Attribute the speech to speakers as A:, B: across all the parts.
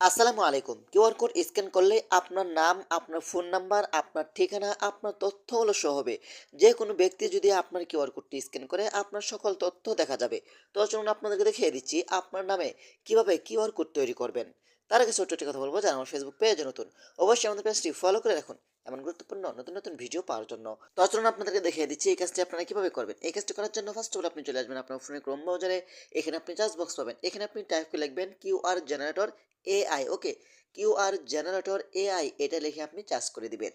A: আসসালামু আলাইকুম। QR code scan করলে আপনার নাম, আপনার ফোন নাম্বার, আপনার ঠিকানা, আপনার তথ্যগুলো সহ হবে। যেকোনো ব্যক্তি যদি আপনার কিউআর কোডটি স্ক্যান করে আপনার সকল তথ্য দেখা যাবে। তো চলুন আপনাদেরকে দেখিয়ে দিচ্ছি আপনার নামে কিভাবে কিউআর কোড তৈরি করবেন। তার আগে ছোট্ট একটি কথা বলব, যারা আমার ফেসবুক পেজে নতুন, অবশ্যই আমাদের পেজটি ফলো করে রাখুন এমন গুরুত্বপূর্ণ নতুন নতুন ভিডিও পাওয়ার জন্য। তো চলুন আপনাদেরকে দেখিয়ে দিচ্ছি এই কাজটি আপনারা কিভাবে করবেন। এই কাজটি করার জন্য ফার্স্ট অফ অল আপনি চলে আসবেন আপনার ফোনের ক্রোম ব্রাউজারে। এখানে আপনি সার্চ বক্স পাবেন। এখানে আপনি টাইপ করে লিখবেন কিউআর জেনারেটর এআই। ওকে, কিউআর জেনারেটর এআই এটা লিখে আপনি চার্জ করে দিবেন।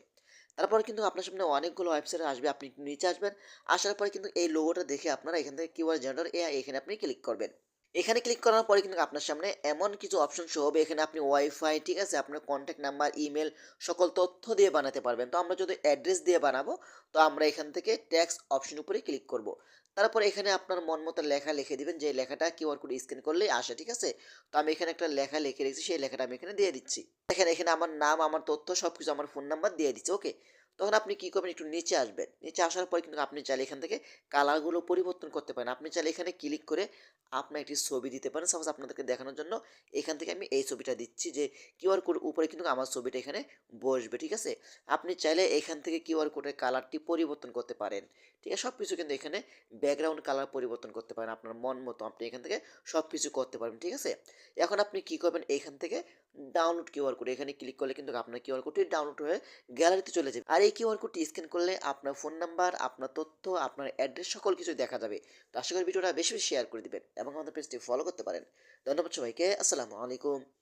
A: তারপর কিন্তু আপনার সামনে অনেকগুলো ওয়েবসাইট আসবে, আপনি একটু নিচে আসবেন। আসার পরে কিন্তু এই লোগোটা দেখে আপনারা এখান থেকে কিউআর জেনারেটর এআই এখানে আপনি ক্লিক করবেন। এখানে ক্লিক করার পরে কিন্তু আপনার সামনে এমন কিছু অপশন শো হবে। এখানে আপনি ওয়াইফাই, ঠিক আছে, আপনার কন্ট্যাক্ট নাম্বার, ইমেল সকল তথ্য দিয়ে বানাতে পারবেন। তো আমরা যদি অ্যাড্রেস দিয়ে বানাবো, তো আমরা এখান থেকে টেক্সট অপশন উপরে ক্লিক করব। তারপরে এখানে আপনার মন মতো লেখা লিখে দিবেন, যে লেখাটা কিউআর কোড স্ক্যান করলেই আসে, ঠিক আছে। তো আমি এখানে একটা লেখা লিখে রেখেছি, সেই লেখাটা আমি এখানে দিয়ে দিচ্ছি। দেখেন এখানে আমার নাম, আমার তথ্য সবকিছু, আমার ফোন নাম্বার দিয়ে দিচ্ছি। ওকে, তখন আপনি কি করবেন, একটু নিচে আসবেন। নিচে আসার পর কিন্তু আপনি চাইলে এখান থেকে কালারগুলো পরিবর্তন করতে পারেন। আপনি চাইলে এখানে ক্লিক করে আপনার একটি ছবি দিতে পারেন। সাপোজ আপনাদেরকে দেখানোর জন্য এখান থেকে আমি এই ছবিটা দিচ্ছি, যে কিউআর কোড উপরে কিন্তু আমার ছবিটা এখানে বসবে, ঠিক আছে। আপনি চাইলে এখান থেকে কিউআর কোডের কালারটি পরিবর্তন করতে পারেন, ঠিক আছে। সব কিছু কিন্তু এখানে ব্যাকগ্রাউন্ড কালার পরিবর্তন করতে পারেন আপনার মন মতো, আপনি এখান থেকে সব কিছু করতে পারবেন, ঠিক আছে। এখন আপনি কি করবেন, এখান থেকে ডাউনলোড কিউআর কোড এখানে ক্লিক করলে কিন্তু আপনার কিউআর কোডটি ডাউনলোড হয়ে গ্যালারিতে চলে যাবে। আর এই কিউআর কোডটি স্ক্যান করলে আপনার ফোন নাম্বার, আপনার তথ্য, আপনার অ্যাড্রেস সকল কিছু দেখা যাবে। তো আশা করি ভিডিওটা বেশি বেশি শেয়ার করে দিবেন এবং আমাদের পেজটি ফলো করতে পারেন। ধন্যবাদ সবাইকে। আসসালামু আলাইকুম।